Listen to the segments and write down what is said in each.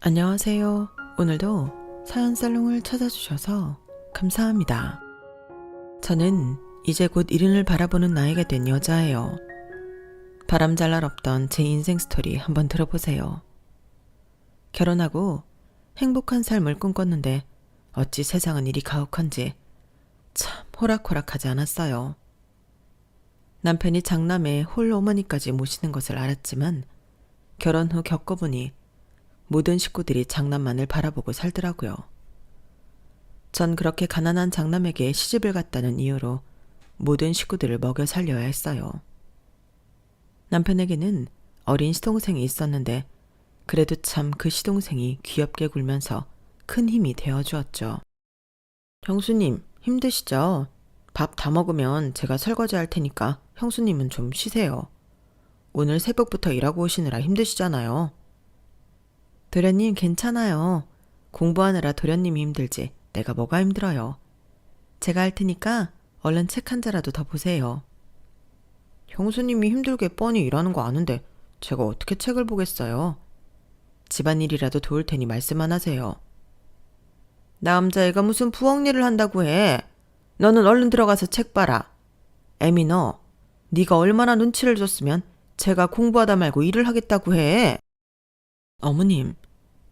안녕하세요. 오늘도 사연살롱을 찾아주셔서 감사합니다. 저는 이제 곧 이른을 바라보는 나이가 된 여자예요. 바람잘 날 없던 제 인생 스토리 한번 들어보세요. 결혼하고 행복한 삶을 꿈꿨는데 어찌 세상은 이리 가혹한지 참 호락호락하지 않았어요. 남편이 장남의 홀 어머니까지 모시는 것을 알았지만 결혼 후 겪어보니 모든 식구들이 장남만을 바라보고 살더라고요. 전 그렇게 가난한 장남에게 시집을 갔다는 이유로 모든 식구들을 먹여 살려야 했어요. 남편에게는 어린 시동생이 있었는데 그래도 참 그 시동생이 귀엽게 굴면서 큰 힘이 되어주었죠. 형수님 힘드시죠? 밥 다 먹으면 제가 설거지 할 테니까 형수님은 좀 쉬세요. 오늘 새벽부터 일하고 오시느라 힘드시잖아요. 도련님 괜찮아요. 공부하느라 도련님이 힘들지 내가 뭐가 힘들어요. 제가 할 테니까 얼른 책 한 자라도 더 보세요. 형수님이 힘들게 뻔히 일하는 거 아는데 제가 어떻게 책을 보겠어요. 집안일이라도 도울 테니 말씀만 하세요. 남자애가 무슨 부엌 일을 한다고 해. 너는 얼른 들어가서 책 봐라. 애미 너, 네가 얼마나 눈치를 줬으면 제가 공부하다 말고 일을 하겠다고 해. 어머님,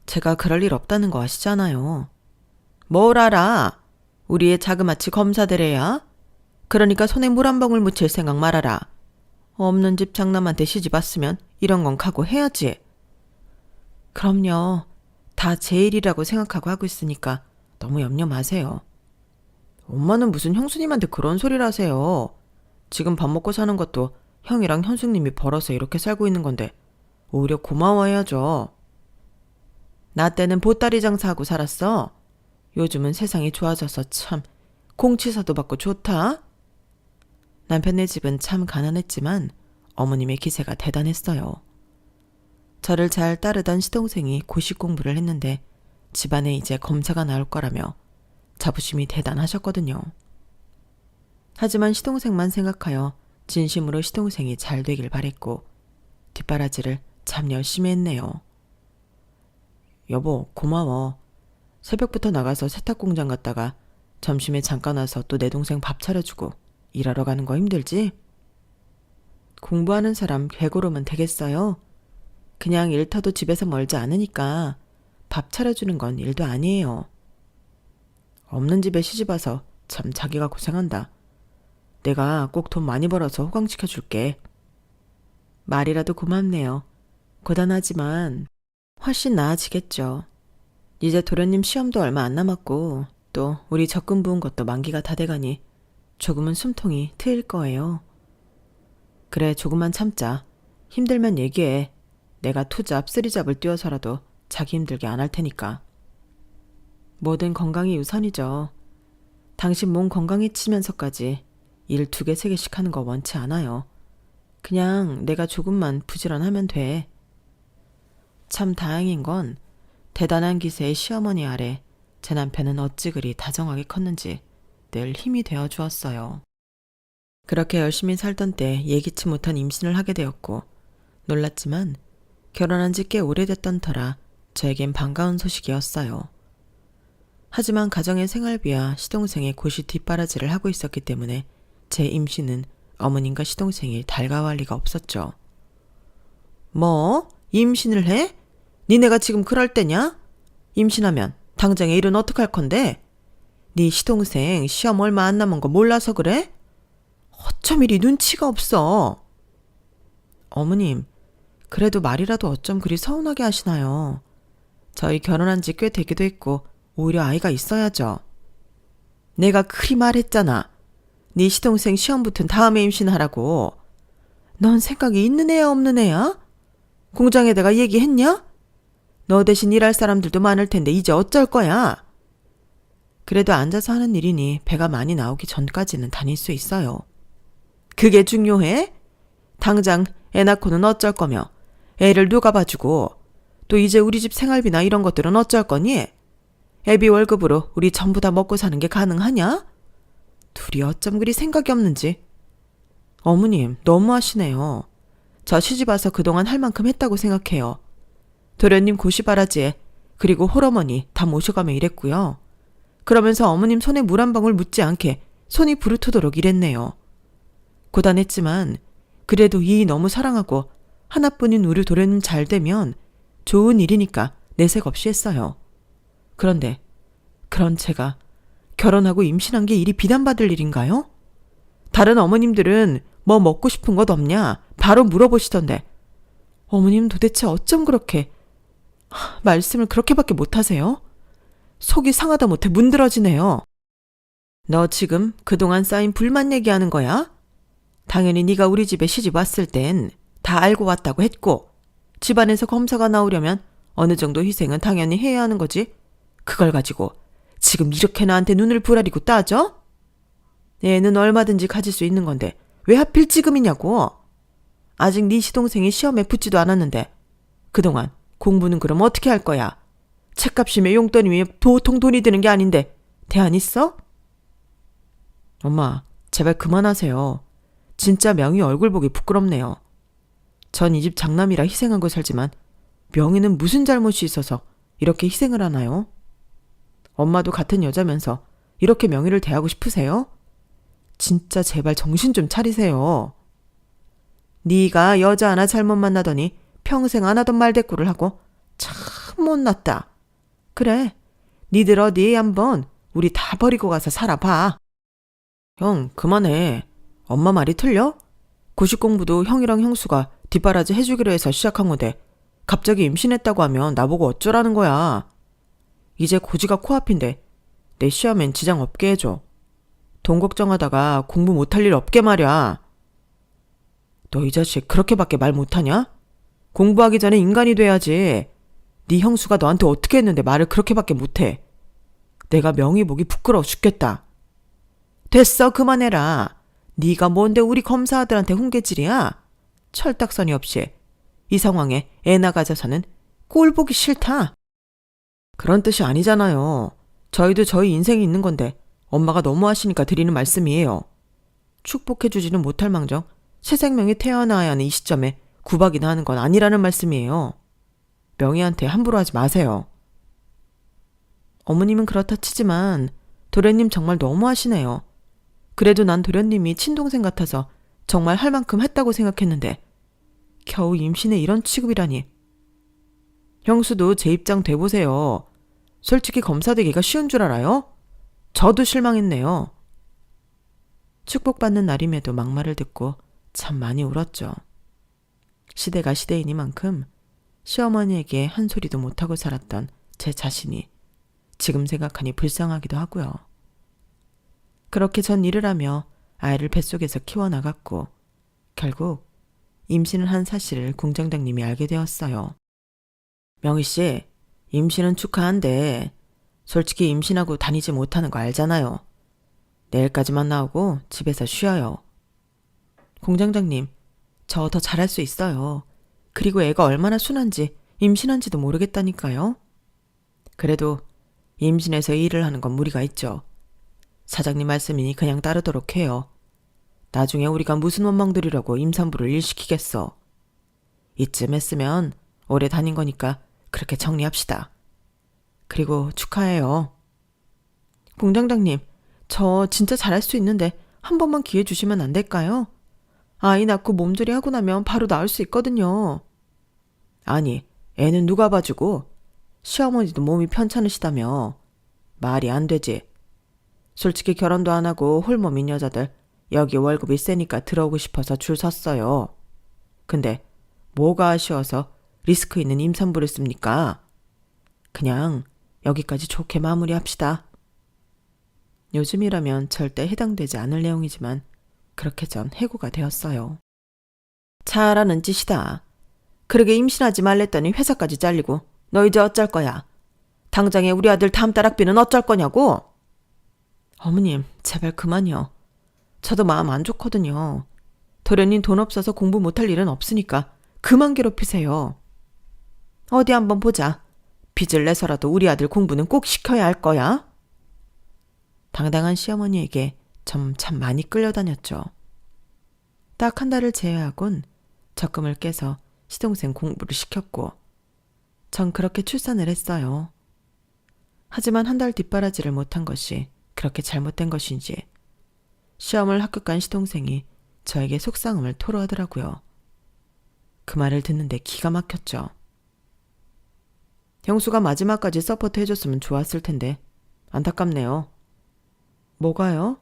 제가 그럴 일 없다는 거 아시잖아요. 뭘 알아? 우리의 자그마치 검사들애야? 그러니까 손에 물 한 방울 묻힐 생각 말아라. 없는 집 장남한테 시집 왔으면 이런 건 각오해야지. 그럼요. 다 제 일이라고 생각하고 하고 있으니까 너무 염려 마세요. 엄마는 무슨 형수님한테 그런 소리를 하세요. 지금 밥 먹고 사는 것도 형이랑 현숙님이 벌어서 이렇게 살고 있는 건데 오히려 고마워해야죠. 나 때는 보따리 장사하고 살았어. 요즘은 세상이 좋아져서 참 공치사도 받고 좋다. 남편네 집은 참 가난했지만 어머님의 기세가 대단했어요. 저를 잘 따르던 시동생이 고시 공부를 했는데 집안에 이제 검사가 나올 거라며 자부심이 대단하셨거든요. 하지만 시동생만 생각하여 진심으로 시동생이 잘 되길 바랬고 뒷바라지를 참 열심히 했네요. 여보 고마워. 새벽부터 나가서 세탁공장 갔다가 점심에 잠깐 와서 또 내 동생 밥 차려주고 일하러 가는 거 힘들지? 공부하는 사람 괴고르면 되겠어요? 그냥 일터도 집에서 멀지 않으니까 밥 차려주는 건 일도 아니에요. 없는 집에 시집와서 참 자기가 고생한다. 내가 꼭 돈 많이 벌어서 호강시켜줄게. 말이라도 고맙네요. 고단하지만 훨씬 나아지겠죠. 이제 도련님 시험도 얼마 안 남았고 또 우리 적금 부은 것도 만기가 다 돼가니 조금은 숨통이 트일 거예요. 그래 조금만 참자. 힘들면 얘기해. 내가 투잡 쓰리잡을 뛰어서라도 자기 힘들게 안 할 테니까. 뭐든 건강이 우선이죠. 당신 몸 건강해지면서까지 일 2개 3개씩 하는 거 원치 않아요. 그냥 내가 조금만 부지런하면 돼. 참 다행인 건 대단한 기세의 시어머니 아래 제 남편은 어찌 그리 다정하게 컸는지 늘 힘이 되어 주었어요. 그렇게 열심히 살던 때 예기치 못한 임신을 하게 되었고 놀랐지만 결혼한 지 꽤 오래됐던 터라 저에겐 반가운 소식이었어요. 하지만 가정의 생활비와 시동생의 고시 뒷바라지를 하고 있었기 때문에 제 임신은 어머님과 시동생이 달가워할 리가 없었죠. 뭐? 임신을 해? 니네가 지금 그럴 때냐? 임신하면 당장에 일은 어떡할 건데? 네 시동생 시험 얼마 안 남은 거 몰라서 그래? 어쩜 이리 눈치가 없어? 어머님, 그래도 말이라도 어쩜 그리 서운하게 하시나요? 저희 결혼한 지 꽤 되기도 했고 오히려 아이가 있어야죠. 내가 그리 말했잖아. 네 시동생 시험 붙은 다음에 임신하라고. 넌 생각이 있는 애야 없는 애야? 공장에다가 얘기했냐? 너 대신 일할 사람들도 많을 텐데 이제 어쩔 거야? 그래도 앉아서 하는 일이니 배가 많이 나오기 전까지는 다닐 수 있어요. 그게 중요해? 당장 애 낳고는 어쩔 거며 애를 누가 봐주고 또 이제 우리 집 생활비나 이런 것들은 어쩔 거니? 애비 월급으로 우리 전부 다 먹고 사는 게 가능하냐? 둘이 어쩜 그리 생각이 없는지. 어머님 너무하시네요. 저 시집 와서 그동안 할 만큼 했다고 생각해요. 도련님 고시바라지에 그리고 홀어머니 다 모셔가며 일했고요. 그러면서 어머님 손에 물 한 방울 묻지 않게 손이 부르트도록 일했네요. 고단했지만 그래도 이 너무 사랑하고 하나뿐인 우리 도련님 잘 되면 좋은 일이니까 내색 없이 했어요. 그런데 그런 제가 결혼하고 임신한 게 일이 비난받을 일인가요? 다른 어머님들은 뭐 먹고 싶은 것 없냐 바로 물어보시던데 어머님 도대체 어쩜 그렇게 말씀을 그렇게밖에 못하세요? 속이 상하다 못해 문드러지네요. 너 지금 그동안 쌓인 불만 얘기하는 거야? 당연히 네가 우리 집에 시집 왔을 땐 다 알고 왔다고 했고 집안에서 검사가 나오려면 어느 정도 희생은 당연히 해야 하는 거지. 그걸 가지고 지금 이렇게 나한테 눈을 부라리고 따져? 애는 얼마든지 가질 수 있는 건데 왜 하필 지금이냐고. 아직 네 시동생이 시험에 붙지도 않았는데 그동안 공부는 그럼 어떻게 할 거야? 책값이며 용돈이며 도통 돈이 드는 게 아닌데 대안 있어? 엄마, 제발 그만하세요. 진짜 명희 얼굴 보기 부끄럽네요. 전 이 집 장남이라 희생하고 살지만 명희는 무슨 잘못이 있어서 이렇게 희생을 하나요? 엄마도 같은 여자면서 이렇게 명희를 대하고 싶으세요? 진짜 제발 정신 좀 차리세요. 네가 여자 하나 잘못 만나더니 평생 안 하던 말대꾸를 하고 참 못났다. 그래, 니들 어디 한번 우리 다 버리고 가서 살아봐. 형, 그만해. 엄마 말이 틀려? 고시 공부도 형이랑 형수가 뒷바라지 해주기로 해서 시작한 건데 갑자기 임신했다고 하면 나보고 어쩌라는 거야. 이제 고지가 코앞인데 내 시험엔 지장 없게 해줘. 돈 걱정하다가 공부 못할 일 없게 말이야. 너 이 자식 그렇게밖에 말 못하냐? 공부하기 전에 인간이 돼야지. 네 형수가 너한테 어떻게 했는데 말을 그렇게밖에 못해. 내가 명의 보기 부끄러워 죽겠다. 됐어, 그만해라. 네가 뭔데 우리 검사아들한테 훈계질이야? 철딱서니 없이 이 상황에 애 나가져서는 꼴 보기 싫다. 그런 뜻이 아니잖아요. 저희도 저희 인생이 있는 건데 엄마가 너무하시니까 드리는 말씀이에요. 축복해주지는 못할 망정 새 생명이 태어나야 하는 이 시점에 구박이나 하는 건 아니라는 말씀이에요. 명희한테 함부로 하지 마세요. 어머님은 그렇다 치지만 도련님 정말 너무하시네요. 그래도 난 도련님이 친동생 같아서 정말 할 만큼 했다고 생각했는데 겨우 임신에 이런 취급이라니. 형수도 제 입장 돼보세요. 솔직히 검사 되기가 쉬운 줄 알아요? 저도 실망했네요. 축복받는 날임에도 막말을 듣고 참 많이 울었죠. 시대가 시대이니만큼 시어머니에게 한 소리도 못하고 살았던 제 자신이 지금 생각하니 불쌍하기도 하고요. 그렇게 전 일을 하며 아이를 뱃속에서 키워나갔고 결국 임신을 한 사실을 공장장님이 알게 되었어요. 명희 씨, 임신은 축하한데 솔직히 임신하고 다니지 못하는 거 알잖아요. 내일까지만 나오고 집에서 쉬어요. 공장장님, 저 더 잘할 수 있어요. 그리고 애가 얼마나 순한지 임신한지도 모르겠다니까요. 그래도 임신해서 일을 하는 건 무리가 있죠. 사장님 말씀이니 그냥 따르도록 해요. 나중에 우리가 무슨 원망들이라고 임산부를 일시키겠어. 이쯤 했으면 오래 다닌 거니까 그렇게 정리합시다. 그리고 축하해요. 공장장님, 저 진짜 잘할 수 있는데 한 번만 기회 주시면 안 될까요? 아이 낳고 몸조리 하고 나면 바로 나을 수 있거든요. 아니, 애는 누가 봐주고 시어머니도 몸이 편찮으시다며. 말이 안 되지. 솔직히 결혼도 안 하고 홀몸인 여자들 여기 월급이 세니까 들어오고 싶어서 줄 섰어요. 근데 뭐가 아쉬워서 리스크 있는 임산부를 씁니까? 그냥 여기까지 좋게 마무리합시다. 요즘이라면 절대 해당되지 않을 내용이지만 그렇게 전 해고가 되었어요. 잘하는 짓이다. 그러게 임신하지 말랬더니 회사까지 잘리고 너 이제 어쩔 거야? 당장에 우리 아들 다음 달 학비는 어쩔 거냐고? 어머님, 제발 그만요. 저도 마음 안 좋거든요. 도련님 돈 없어서 공부 못할 일은 없으니까 그만 괴롭히세요. 어디 한번 보자. 빚을 내서라도 우리 아들 공부는 꼭 시켜야 할 거야. 당당한 시어머니에게 참 많이 끌려다녔죠. 딱 한 달을 제외하곤 적금을 깨서 시동생 공부를 시켰고 전 그렇게 출산을 했어요. 하지만 한 달 뒷바라지를 못한 것이 그렇게 잘못된 것인지 시험을 합격한 시동생이 저에게 속상함을 토로하더라고요. 그 말을 듣는데 기가 막혔죠. 형수가 마지막까지 서포트 해줬으면 좋았을 텐데 안타깝네요. 뭐가요?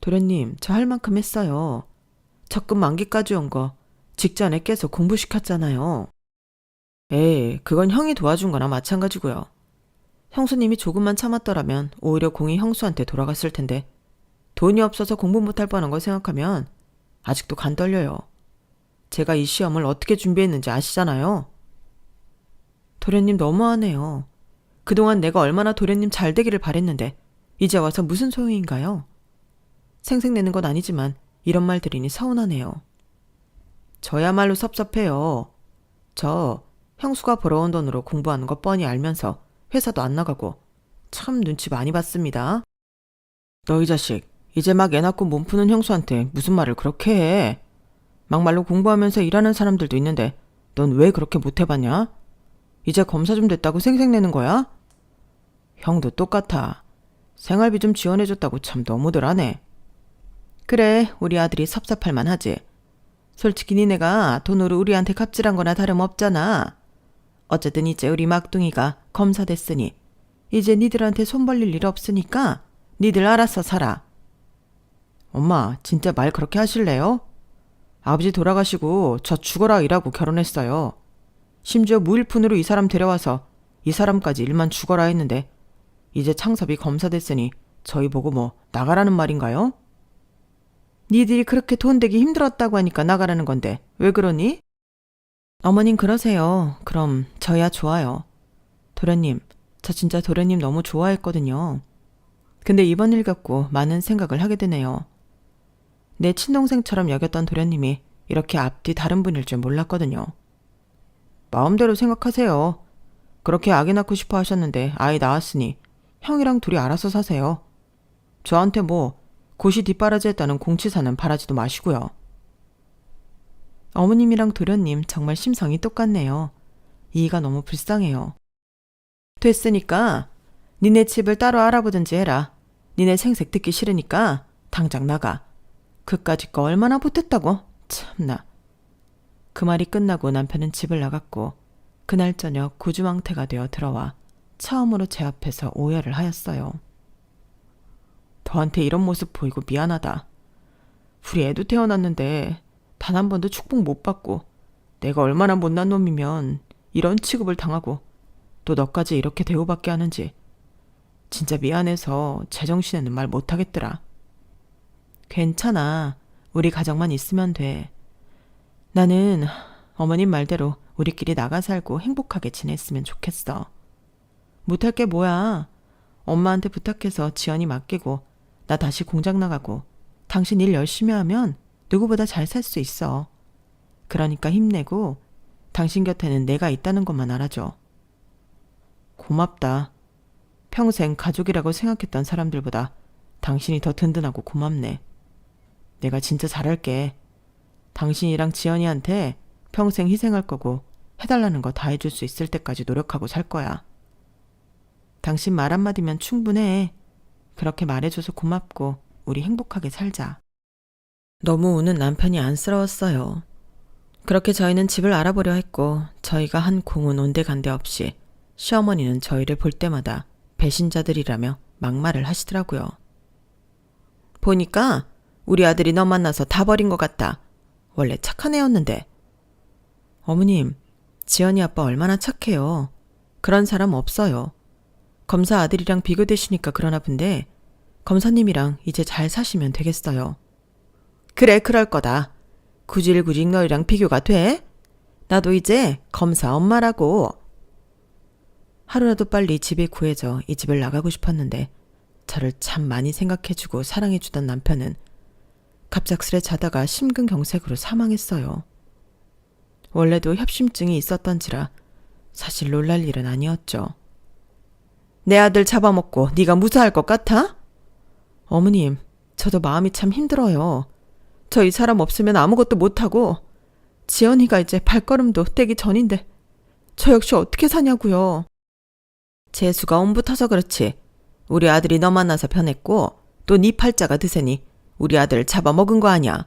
도련님, 저 할 만큼 했어요. 적금 만기까지 온 거 직전에 깨서 공부시켰잖아요. 에이, 그건 형이 도와준 거나 마찬가지고요. 형수님이 조금만 참았더라면 오히려 공이 형수한테 돌아갔을 텐데 돈이 없어서 공부 못할 뻔한 거 생각하면 아직도 간 떨려요. 제가 이 시험을 어떻게 준비했는지 아시잖아요. 도련님 너무하네요. 그동안 내가 얼마나 도련님 잘 되기를 바랬는데 이제 와서 무슨 소용인가요? 생색내는 건 아니지만 이런 말 들으니 서운하네요. 저야말로 섭섭해요. 저 형수가 벌어온 돈으로 공부하는 거 뻔히 알면서 회사도 안 나가고 참 눈치 많이 봤습니다. 너 이 자식, 이제 막 애 낳고 몸 푸는 형수한테 무슨 말을 그렇게 해. 막말로 공부하면서 일하는 사람들도 있는데 넌 왜 그렇게 못해봤냐? 이제 검사 좀 됐다고 생색내는 거야? 형도 똑같아. 생활비 좀 지원해줬다고 참 너무들 하네. 그래, 우리 아들이 섭섭할 만하지. 솔직히 니네가 돈으로 우리한테 갑질한 거나 다름없잖아. 어쨌든 이제 우리 막둥이가 검사 됐으니 이제 니들한테 손 벌릴 일 없으니까 니들 알아서 살아. 엄마, 진짜 말 그렇게 하실래요? 아버지 돌아가시고 저 죽어라 일하고 결혼했어요. 심지어 무일푼으로 이 사람 데려와서 이 사람까지 일만 죽어라 했는데 이제 창섭이 검사 됐으니 저희 보고 뭐 나가라는 말인가요? 니들이 그렇게 돈 되기 힘들었다고 하니까 나가라는 건데 왜 그러니? 어머님 그러세요. 그럼 저야 좋아요. 도련님, 저 진짜 도련님 너무 좋아했거든요. 근데 이번 일 갖고 많은 생각을 하게 되네요. 내 친동생처럼 여겼던 도련님이 이렇게 앞뒤 다른 분일 줄 몰랐거든요. 마음대로 생각하세요. 그렇게 아기 낳고 싶어 하셨는데 아이 낳았으니 형이랑 둘이 알아서 사세요. 저한테 뭐 고시 뒷바라지 했다는 공치사는 바라지도 마시고요. 어머님이랑 도련님 정말 심성이 똑같네요. 이해가 너무 불쌍해요. 됐으니까 니네 집을 따로 알아보든지 해라. 니네 생색 듣기 싫으니까 당장 나가. 그까짓 거 얼마나 못했다고? 참나. 그 말이 끝나고 남편은 집을 나갔고 그날 저녁 구주망태가 되어 들어와 처음으로 제 앞에서 오열을 하였어요. 너한테 이런 모습 보이고 미안하다. 우리 애도 태어났는데 단 한 번도 축복 못 받고 내가 얼마나 못난 놈이면 이런 취급을 당하고 또 너까지 이렇게 대우받게 하는지 진짜 미안해서 제정신에는 말 못하겠더라. 괜찮아. 우리 가정만 있으면 돼. 나는 어머님 말대로 우리끼리 나가 살고 행복하게 지냈으면 좋겠어. 못할 게 뭐야. 엄마한테 부탁해서 지연이 맡기고 나 다시 공장 나가고 당신 일 열심히 하면 누구보다 잘 살 수 있어. 그러니까 힘내고 당신 곁에는 내가 있다는 것만 알아줘. 고맙다. 평생 가족이라고 생각했던 사람들보다 당신이 더 든든하고 고맙네. 내가 진짜 잘할게. 당신이랑 지연이한테 평생 희생할 거고 해달라는 거 다 해줄 수 있을 때까지 노력하고 살 거야. 당신 말 한마디면 충분해. 그렇게 말해줘서 고맙고 우리 행복하게 살자. 너무 우는 남편이 안쓰러웠어요. 그렇게 저희는 집을 알아보려 했고 저희가 한 공은 온데간데 없이 시어머니는 저희를 볼 때마다 배신자들이라며 막말을 하시더라고요. 보니까 우리 아들이 너 만나서 다 버린 것 같다. 원래 착한 애였는데. 어머님, 지연이 아빠 얼마나 착해요. 그런 사람 없어요. 검사 아들이랑 비교되시니까 그러나 본데 검사님이랑 이제 잘 사시면 되겠어요. 그래, 그럴 거다. 구질구질 너희랑 비교가 돼? 나도 이제 검사 엄마라고. 하루라도 빨리 집이 구해져 이 집을 나가고 싶었는데 저를 참 많이 생각해주고 사랑해주던 남편은 갑작스레 자다가 심근경색으로 사망했어요. 원래도 협심증이 있었던지라 사실 놀랄 일은 아니었죠. 내 아들 잡아먹고 네가 무사할 것 같아? 어머님, 저도 마음이 참 힘들어요. 저 이 사람 없으면 아무것도 못하고 지연이가 이제 발걸음도 떼기 전인데 저 역시 어떻게 사냐고요. 재수가 옴붙어서 그렇지. 우리 아들이 너 만나서 변했고 또 네 팔자가 드세니 우리 아들을 잡아먹은 거 아니야.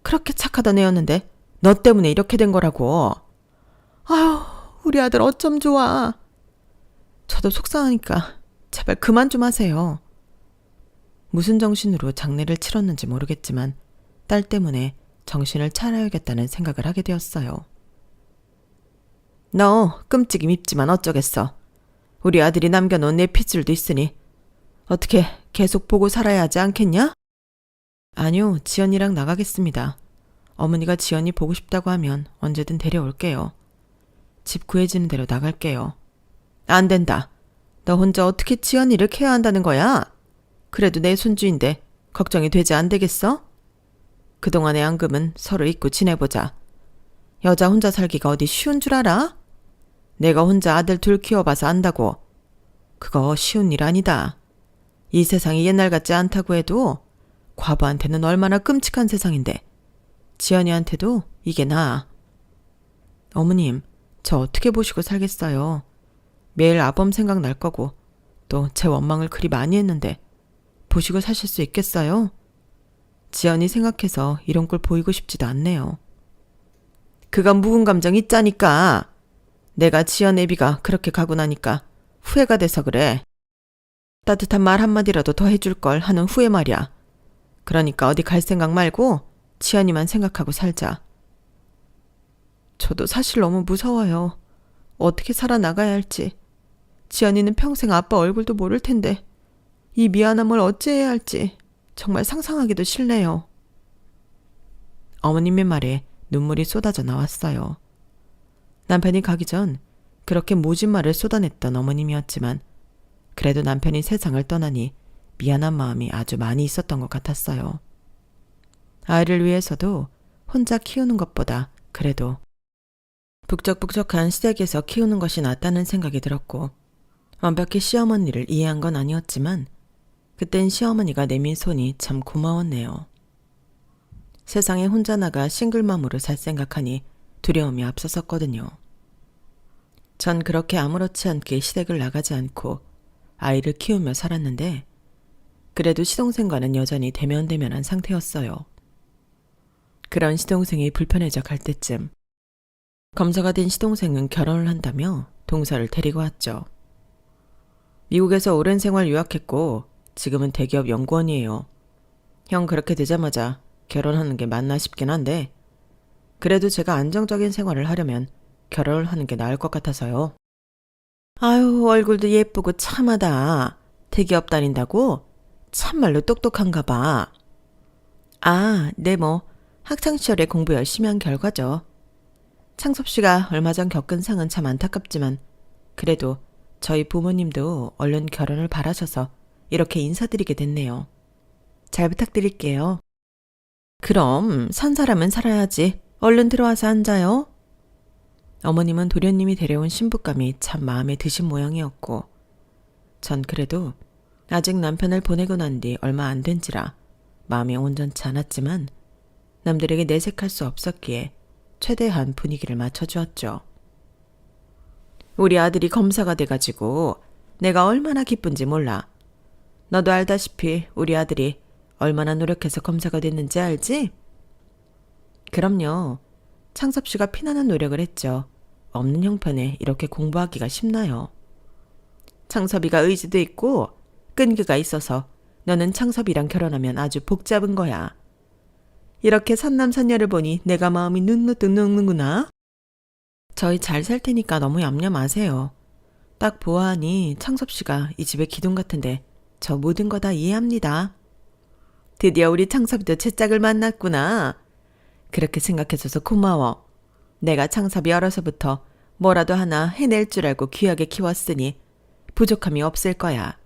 그렇게 착하던 애였는데 너 때문에 이렇게 된 거라고. 아휴, 우리 아들 어쩜 좋아. 저도 속상하니까 제발 그만 좀 하세요. 무슨 정신으로 장례를 치렀는지 모르겠지만 딸 때문에 정신을 차려야겠다는 생각을 하게 되었어요. 너 끔찍이 밉지만 어쩌겠어. 우리 아들이 남겨놓은 내 핏줄도 있으니 어떻게 계속 보고 살아야 하지 않겠냐? 아니요, 지연이랑 나가겠습니다. 어머니가 지연이 보고 싶다고 하면 언제든 데려올게요. 집 구해지는 대로 나갈게요. 안 된다. 너 혼자 어떻게 지연이를 케어한다는 한다는 거야? 그래도 내 손주인데 걱정이 되지 안 되겠어? 그동안의 앙금은 서로 잊고 지내보자. 여자 혼자 살기가 어디 쉬운 줄 알아? 내가 혼자 아들 둘 키워봐서 안다고. 그거 쉬운 일 아니다. 이 세상이 옛날 같지 않다고 해도 과부한테는 얼마나 끔찍한 세상인데 지연이한테도 이게 나아. 어머님, 저 어떻게 보시고 살겠어요. 매일 아범 생각날 거고 또 제 원망을 그리 많이 했는데 보시고 사실 수 있겠어요? 지연이 생각해서 이런 꼴 보이고 싶지도 않네요. 그건 묵은 감정 있자니까. 내가 지연 애비가 그렇게 가고 나니까 후회가 돼서 그래. 따뜻한 말 한마디라도 더 해줄 걸 하는 후회 말이야. 그러니까 어디 갈 생각 말고 지연이만 생각하고 살자. 저도 사실 너무 무서워요. 어떻게 살아나가야 할지. 지연이는 평생 아빠 얼굴도 모를 텐데 이 미안함을 어찌해야 할지 정말 상상하기도 싫네요. 어머님의 말에 눈물이 쏟아져 나왔어요. 남편이 가기 전 그렇게 모진 말을 쏟아냈던 어머님이었지만 그래도 남편이 세상을 떠나니 미안한 마음이 아주 많이 있었던 것 같았어요. 아이를 위해서도 혼자 키우는 것보다 그래도 북적북적한 시댁에서 키우는 것이 낫다는 생각이 들었고 완벽히 시어머니를 이해한 건 아니었지만 그땐 시어머니가 내민 손이 참 고마웠네요. 세상에 혼자 나가 싱글맘으로 살 생각하니 두려움이 앞서섰거든요. 전 그렇게 아무렇지 않게 시댁을 나가지 않고 아이를 키우며 살았는데 그래도 시동생과는 여전히 대면대면한 상태였어요. 그런 시동생이 불편해져 갈 때쯤 검사가 된 시동생은 결혼을 한다며 동서를 데리고 왔죠. 미국에서 오랜 생활 유학했고 지금은 대기업 연구원이에요. 형 그렇게 되자마자 결혼하는 게 맞나 싶긴 한데 그래도 제가 안정적인 생활을 하려면 결혼을 하는 게 나을 것 같아서요. 아유, 얼굴도 예쁘고 참하다. 대기업 다닌다고? 참말로 똑똑한가 봐. 아, 네 뭐 학창시절에 공부 열심히 한 결과죠. 창섭 씨가 얼마 전 겪은 상은 참 안타깝지만 그래도 저희 부모님도 얼른 결혼을 바라셔서 이렇게 인사드리게 됐네요. 잘 부탁드릴게요. 그럼 산 사람은 살아야지. 얼른 들어와서 앉아요. 어머님은 도련님이 데려온 신부감이 참 마음에 드신 모양이었고 전 그래도 아직 남편을 보내고 난 뒤 얼마 안 된지라 마음이 온전치 않았지만 남들에게 내색할 수 없었기에 최대한 분위기를 맞춰주었죠. 우리 아들이 검사가 돼가지고 내가 얼마나 기쁜지 몰라. 너도 알다시피 우리 아들이 얼마나 노력해서 검사가 됐는지 알지? 그럼요. 창섭 씨가 피나는 노력을 했죠. 없는 형편에 이렇게 공부하기가 쉽나요? 창섭이가 의지도 있고 끈기가 있어서 너는 창섭이랑 결혼하면 아주 복 잡은 거야. 이렇게 선남선녀를 보니 내가 마음이 눈누뜨 녹는구나. 저희 잘 살 테니까 너무 염려 마세요. 딱 보아하니 창섭 씨가 이 집의 기둥 같은데 저 모든 거 다 이해합니다. 드디어 우리 창섭이도 제 짝을 만났구나. 그렇게 생각해줘서 고마워. 내가 창섭이 어려서부터 뭐라도 하나 해낼 줄 알고 귀하게 키웠으니 부족함이 없을 거야.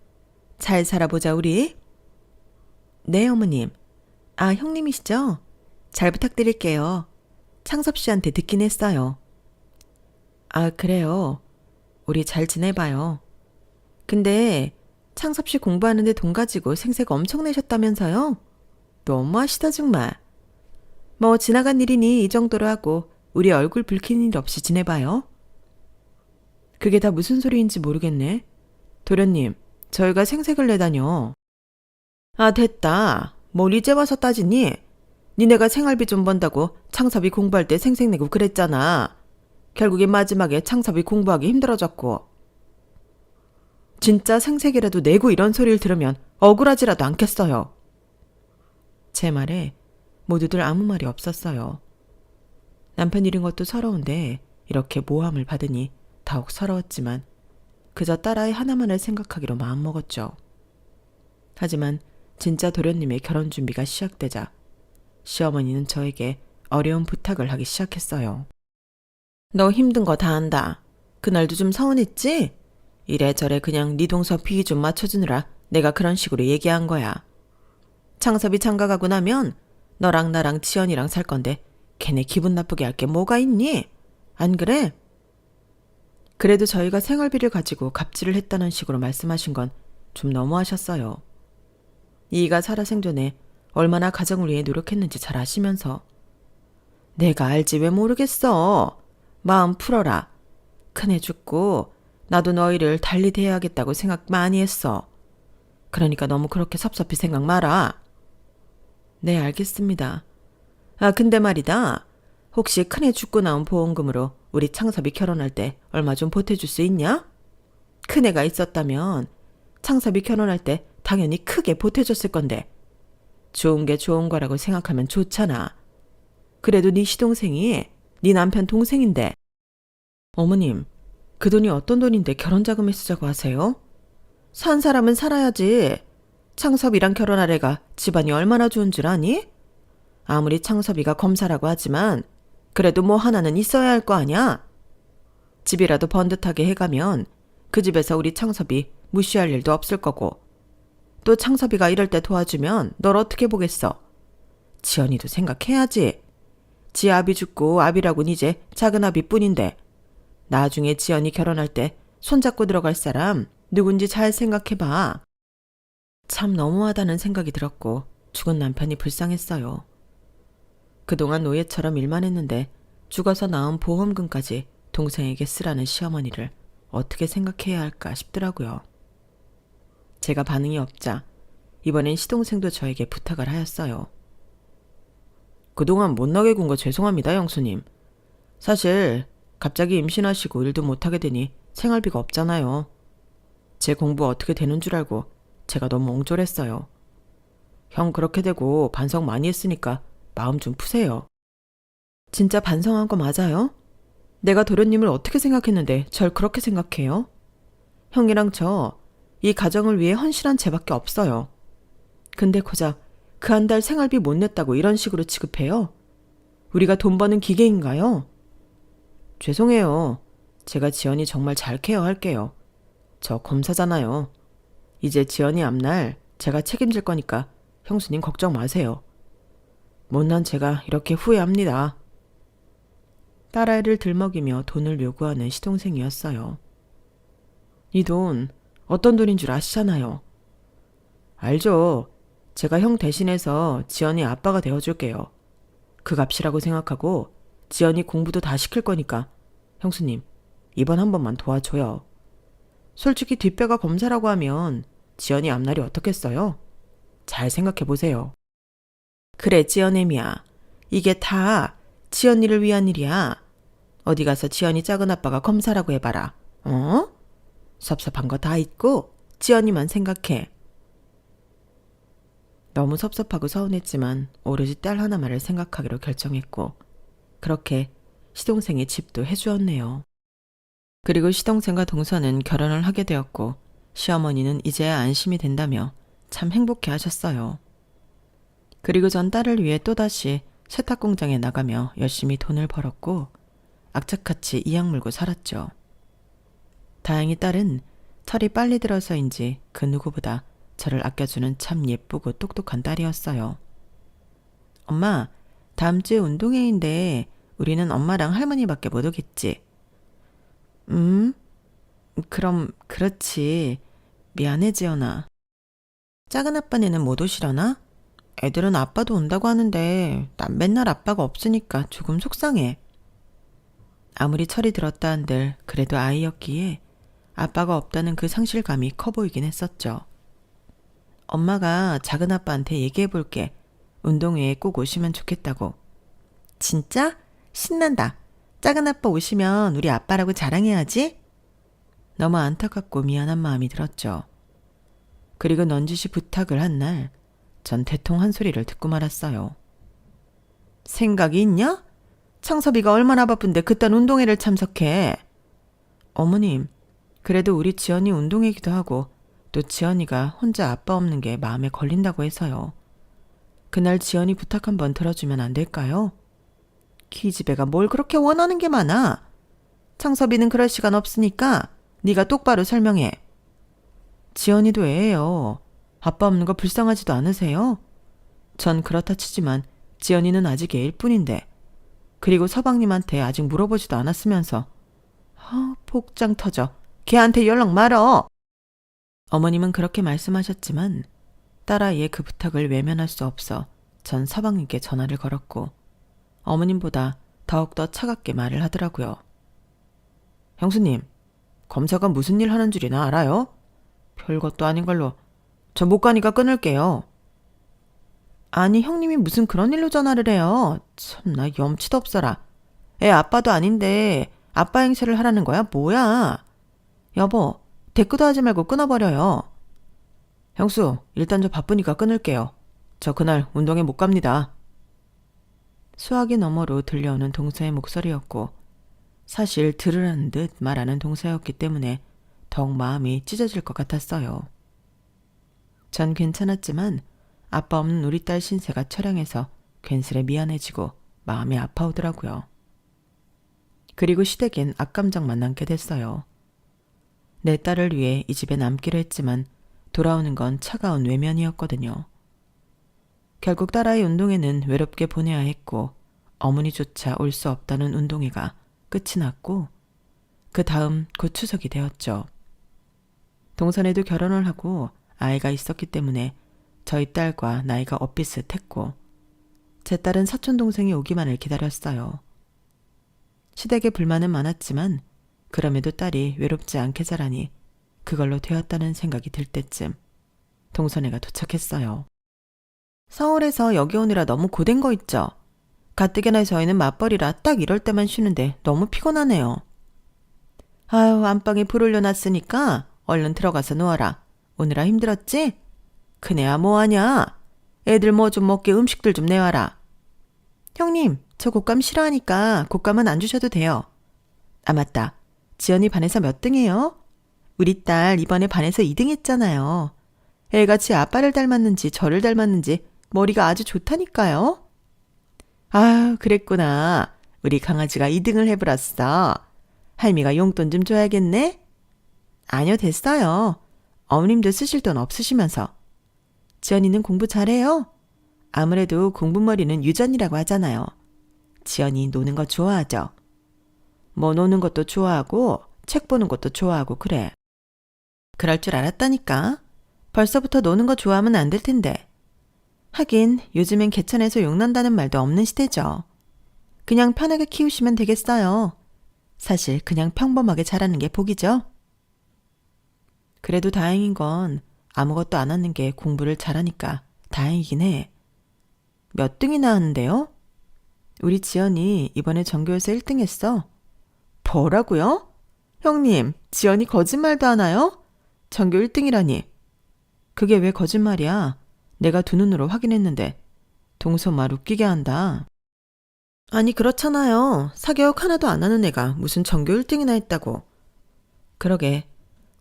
잘 살아보자 우리. 네 어머님. 아 형님이시죠? 잘 부탁드릴게요. 창섭 씨한테 듣긴 했어요. 아 그래요. 우리 잘 지내봐요. 근데 창섭 씨 공부하는데 돈 가지고 생색 엄청 내셨다면서요? 너무하시다 정말. 뭐 지나간 일이니 이 정도로 하고 우리 얼굴 붉힌 일 없이 지내봐요. 그게 다 무슨 소리인지 모르겠네. 도련님, 저희가 생색을 내다뇨. 아, 됐다. 뭘 이제 와서 따지니? 니네가 생활비 좀 번다고 창섭이 공부할 때 생색 내고 그랬잖아. 결국엔 마지막에 창섭이 공부하기 힘들어졌고. 진짜 생색이라도 내고 이런 소리를 들으면 억울하지라도 않겠어요. 제 말에 모두들 아무 말이 없었어요. 남편 잃은 것도 서러운데 이렇게 모함을 받으니 더욱 서러웠지만 그저 딸아이 하나만을 생각하기로 마음먹었죠. 하지만 진짜 도련님의 결혼 준비가 시작되자 시어머니는 저에게 어려운 부탁을 하기 시작했어요. 너 힘든 거 다 안다. 그날도 좀 서운했지? 이래저래 그냥 네 동서 비위 좀 맞춰주느라 내가 그런 식으로 얘기한 거야. 창섭이 장가가고 나면 너랑 나랑 지연이랑 살 건데 걔네 기분 나쁘게 할 게 뭐가 있니? 안 그래? 그래도 저희가 생활비를 가지고 갑질을 했다는 식으로 말씀하신 건 좀 너무하셨어요. 이가 살아생전에 얼마나 가정을 위해 노력했는지 잘 아시면서. 내가 알지 왜 모르겠어. 마음 풀어라. 큰애 죽고 나도 너희를 달리 대해야겠다고 생각 많이 했어. 그러니까 너무 그렇게 섭섭히 생각 마라. 네, 알겠습니다. 아, 근데 말이다. 혹시 큰애 죽고 나온 보험금으로 우리 창섭이 결혼할 때 얼마 좀 보태줄 수 있냐? 큰애가 있었다면 창섭이 결혼할 때 당연히 크게 보태줬을 건데 좋은 게 좋은 거라고 생각하면 좋잖아. 그래도 네 시동생이 네 남편 동생인데. 어머님, 그 돈이 어떤 돈인데 결혼자금에 쓰자고 하세요? 산 사람은 살아야지. 창섭이랑 결혼할 애가 집안이 얼마나 좋은 줄 아니? 아무리 창섭이가 검사라고 하지만 그래도 뭐 하나는 있어야 할 거 아냐? 집이라도 번듯하게 해가면 그 집에서 우리 창섭이 무시할 일도 없을 거고 또 창섭이가 이럴 때 도와주면 널 어떻게 보겠어? 지연이도 생각해야지. 지 아비 죽고 아비라고는 이제 작은 아비뿐인데 나중에 지연이 결혼할 때 손잡고 들어갈 사람 누군지 잘 생각해봐. 참 너무하다는 생각이 들었고 죽은 남편이 불쌍했어요. 그동안 노예처럼 일만 했는데 죽어서 나온 보험금까지 동생에게 쓰라는 시어머니를 어떻게 생각해야 할까 싶더라고요. 제가 반응이 없자 이번엔 시동생도 저에게 부탁을 하였어요. 그동안 못나게 군 거 죄송합니다, 영수님. 사실 갑자기 임신하시고 일도 못하게 되니 생활비가 없잖아요. 제 공부 어떻게 되는 줄 알고 제가 너무 옹졸했어요. 형 그렇게 되고 반성 많이 했으니까 마음 좀 푸세요. 진짜 반성한 거 맞아요? 내가 도련님을 어떻게 생각했는데 절 그렇게 생각해요? 형이랑 저 이 가정을 위해 헌신한 죄밖에 없어요. 근데 고작 그 한 달 생활비 못 냈다고 이런 식으로 취급해요? 우리가 돈 버는 기계인가요? 죄송해요. 제가 지연이 정말 잘 케어할게요. 저 검사잖아요. 이제 지연이 앞날 제가 책임질 거니까 형수님 걱정 마세요. 못난 제가 이렇게 후회합니다. 딸아이를 들먹이며 돈을 요구하는 시동생이었어요. 이 돈 어떤 돈인 줄 아시잖아요. 알죠. 제가 형 대신해서 지연이 아빠가 되어줄게요. 그 값이라고 생각하고 지연이 공부도 다 시킬 거니까 형수님 이번 한 번만 도와줘요. 솔직히 뒷배가 검사라고 하면 지연이 앞날이 어떻겠어요? 잘 생각해 보세요. 그래 지연애미야. 이게 다 지연이를 위한 일이야. 어디 가서 지연이 작은 아빠가 검사라고 해봐라. 어? 섭섭한 거 다 잊고 지연이만 생각해. 너무 섭섭하고 서운했지만 오로지 딸 하나만을 생각하기로 결정했고 그렇게 시동생의 집도 해주었네요. 그리고 시동생과 동서는 결혼을 하게 되었고 시어머니는 이제야 안심이 된다며 참 행복해 하셨어요. 그리고 전 딸을 위해 또다시 세탁공장에 나가며 열심히 돈을 벌었고 악착같이 이악 물고 살았죠. 다행히 딸은 철이 빨리 들어서인지 그 누구보다 저를 아껴주는 참 예쁘고 똑똑한 딸이었어요. 엄마, 다음 주에 운동회인데 우리는 엄마랑 할머니밖에 못 오겠지? 그럼 그렇지. 미안해 지연아. 작은 아빠네는 못 오시려나? 애들은 아빠도 온다고 하는데 난 맨날 아빠가 없으니까 조금 속상해. 아무리 철이 들었다 한들 그래도 아이였기에 아빠가 없다는 그 상실감이 커 보이긴 했었죠. 엄마가 작은 아빠한테 얘기해 볼게. 운동회에 꼭 오시면 좋겠다고. 진짜? 신난다. 작은 아빠 오시면 우리 아빠라고 자랑해야지. 너무 안타깝고 미안한 마음이 들었죠. 그리고 넌지시 부탁을 한 날, 전 대통 한 소리를 듣고 말았어요. 생각이 있냐? 창섭이가 얼마나 바쁜데 그딴 운동회를 참석해. 어머님, 그래도 우리 지연이 운동회기도 하고 또 지연이가 혼자 아빠 없는 게 마음에 걸린다고 해서요. 그날 지연이 부탁 한번 들어주면 안 될까요? 기집애가 뭘 그렇게 원하는 게 많아. 창섭이는 그럴 시간 없으니까 네가 똑바로 설명해. 지연이도 애예요. 아빠 없는 거 불쌍하지도 않으세요? 전 그렇다 치지만 지연이는 아직 애일 뿐인데. 그리고 서방님한테 아직 물어보지도 않았으면서. 복장 터져. 걔한테 연락 말어. 어머님은 그렇게 말씀하셨지만 딸아이의 그 부탁을 외면할 수 없어 전 서방님께 전화를 걸었고 어머님보다 더욱더 차갑게 말을 하더라고요. 형수님, 검사가 무슨 일 하는 줄이나 알아요? 별것도 아닌 걸로. 저 못 가니까 끊을게요. 아니, 형님이 무슨 그런 일로 전화를 해요. 참나 염치도 없어라. 애 아빠도 아닌데 아빠 행세를 하라는 거야? 뭐야? 여보, 대꾸도 하지 말고 끊어버려요. 형수, 일단 저 바쁘니까 끊을게요. 저 그날 운동회 못 갑니다. 수화기 너머로 들려오는 동서의 목소리였고 사실 들으라는 듯 말하는 동서였기 때문에 더욱 마음이 찢어질 것 같았어요. 전 괜찮았지만 아빠 없는 우리 딸 신세가 처량해서 괜스레 미안해지고 마음이 아파오더라고요. 그리고 시댁엔 악감정만 남게 됐어요. 내 딸을 위해 이 집에 남기로 했지만 돌아오는 건 차가운 외면이었거든요. 결국 딸아이 운동회는 외롭게 보내야 했고 어머니조차 올 수 없다는 운동회가 끝이 났고 그 다음 곧 추석이 되었죠. 동선에도 결혼을 하고 아이가 있었기 때문에 저희 딸과 나이가 엇비슷했고 제 딸은 사촌동생이 오기만을 기다렸어요. 시댁에 불만은 많았지만 그럼에도 딸이 외롭지 않게 자라니 그걸로 되었다는 생각이 들 때쯤 동선회가 도착했어요. 서울에서 여기 오느라 너무 고된 거 있죠? 가뜩이나 저희는 맞벌이라 딱 이럴 때만 쉬는데 너무 피곤하네요. 아유, 안방에 불 올려놨으니까 얼른 들어가서 누워라. 오느라 힘들었지? 그네야 뭐하냐? 애들 뭐 좀 먹게 음식들 좀 내와라. 형님, 저 곶감 싫어하니까 곶감은 안 주셔도 돼요. 아, 맞다. 지연이 반에서 몇 등이에요? 우리 딸 이번에 반에서 2등 했잖아요. 애같이 아빠를 닮았는지 저를 닮았는지 머리가 아주 좋다니까요. 아유, 그랬구나. 우리 강아지가 2등을 해버렸어. 할미가 용돈 좀 줘야겠네? 아니요, 됐어요. 어머님도 쓰실 돈 없으시면서. 지연이는 공부 잘해요? 아무래도 공부머리는 유전이라고 하잖아요. 지연이 노는 거 좋아하죠? 뭐 노는 것도 좋아하고 책 보는 것도 좋아하고 그래. 그럴 줄 알았다니까. 벌써부터 노는 거 좋아하면 안 될 텐데. 하긴 요즘엔 개천에서 욕난다는 말도 없는 시대죠. 그냥 편하게 키우시면 되겠어요. 사실 그냥 평범하게 자라는 게 복이죠. 그래도 다행인 건 아무것도 안 하는 게 공부를 잘하니까 다행이긴 해. 몇 등이나 하는데요? 우리 지연이 이번에 전교에서 1등 했어. 뭐라고요? 형님, 지연이 거짓말도 하나요? 전교 1등이라니. 그게 왜 거짓말이야? 내가 두 눈으로 확인했는데. 동서말 웃기게 한다. 아니, 그렇잖아요. 사교육 하나도 안 하는 애가 무슨 전교 1등이나 했다고. 그러게.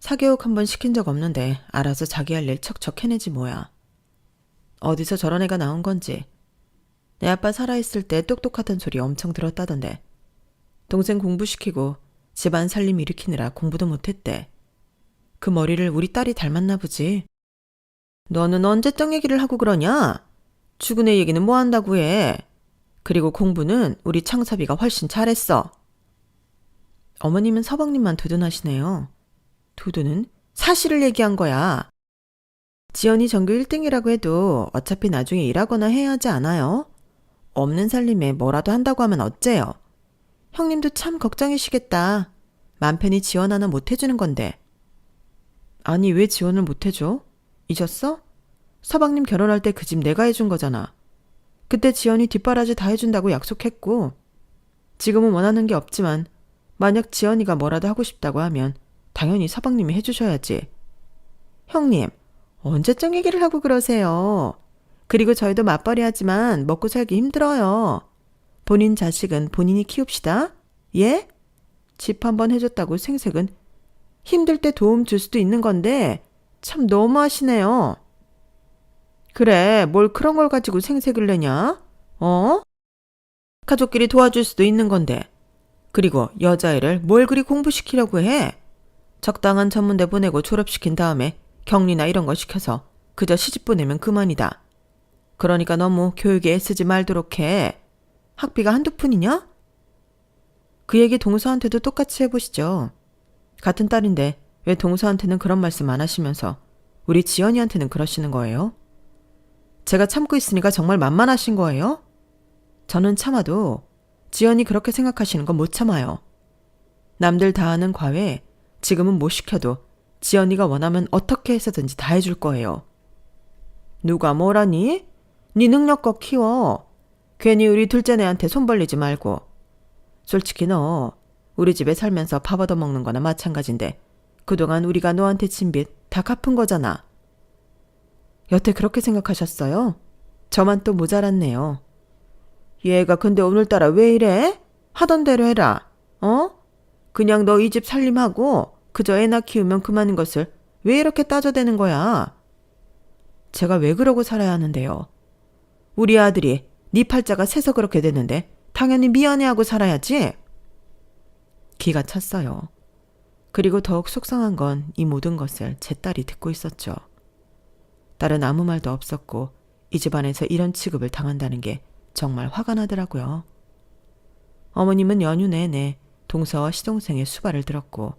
사교육 한번 시킨 적 없는데 알아서 자기 할 일 척척 해내지 뭐야. 어디서 저런 애가 나온 건지. 내 아빠 살아있을 때 똑똑하단 소리 엄청 들었다던데. 동생 공부시키고 집안 살림 일으키느라 공부도 못했대. 그 머리를 우리 딸이 닮았나 보지. 너는 언제 떡 얘기를 하고 그러냐? 죽은 애 얘기는 뭐 한다고 해. 그리고 공부는 우리 창섭이가 훨씬 잘했어. 어머님은 서방님만 두둔하시네요. 두둔은? 사실을 얘기한 거야. 지연이 전교 1등이라고 해도 어차피 나중에 일하거나 해야 하지 않아요? 없는 살림에 뭐라도 한다고 하면 어째요? 형님도 참 걱정이시겠다. 맘 편히 지원 하나 못 해주는 건데. 아니, 왜 지원을 못 해줘? 잊었어? 서방님 결혼할 때 그 집 내가 해준 거잖아. 그때 지연이 뒷바라지 다 해준다고 약속했고, 지금은 원하는 게 없지만 만약 지연이가 뭐라도 하고 싶다고 하면 당연히 서방님이 해주셔야지. 형님, 언제적 얘기를 하고 그러세요. 그리고 저희도 맞벌이 하지만 먹고 살기 힘들어요. 본인 자식은 본인이 키웁시다. 예? 집 한번 해줬다고 생색은 힘들 때 도움 줄 수도 있는 건데 참 너무하시네요. 그래, 뭘 그런 걸 가지고 생색을 내냐? 어? 가족끼리 도와줄 수도 있는 건데. 그리고 여자애를 뭘 그리 공부시키려고 해? 적당한 전문대 보내고 졸업시킨 다음에 격리나 이런 거 시켜서 그저 시집 보내면 그만이다. 그러니까 너무 교육에 애쓰지 말도록 해. 학비가 한두 푼이냐? 그 얘기 동서한테도 똑같이 해보시죠. 같은 딸인데 왜 동서한테는 그런 말씀 안 하시면서 우리 지연이한테는 그러시는 거예요? 제가 참고 있으니까 정말 만만하신 거예요? 저는 참아도 지연이 그렇게 생각하시는 건 못 참아요. 남들 다 하는 과외 지금은 못 시켜도 지연이가 원하면 어떻게 해서든지 다 해줄 거예요. 누가 뭐라니? 네 능력껏 키워. 괜히 우리 둘째네한테 손 벌리지 말고. 솔직히 너 우리 집에 살면서 밥 얻어먹는 거나 마찬가지인데 그동안 우리가 너한테 진 빚 다 갚은 거잖아. 여태 그렇게 생각하셨어요? 저만 또 모자랐네요. 얘가 근데 오늘따라 왜 이래? 하던 대로 해라. 어? 그냥 너 이 집 살림하고 그저 애나 키우면 그만인 것을 왜 이렇게 따져대는 거야? 제가 왜 그러고 살아야 하는데요? 우리 아들이 네 팔자가 새서 그렇게 됐는데 당연히 미안해하고 살아야지. 기가 찼어요. 그리고 더욱 속상한 건 이 모든 것을 제 딸이 듣고 있었죠. 딸은 아무 말도 없었고 이 집안에서 이런 취급을 당한다는 게 정말 화가 나더라고요. 어머님은 연휴 내내 동서와 시동생의 수발을 들었고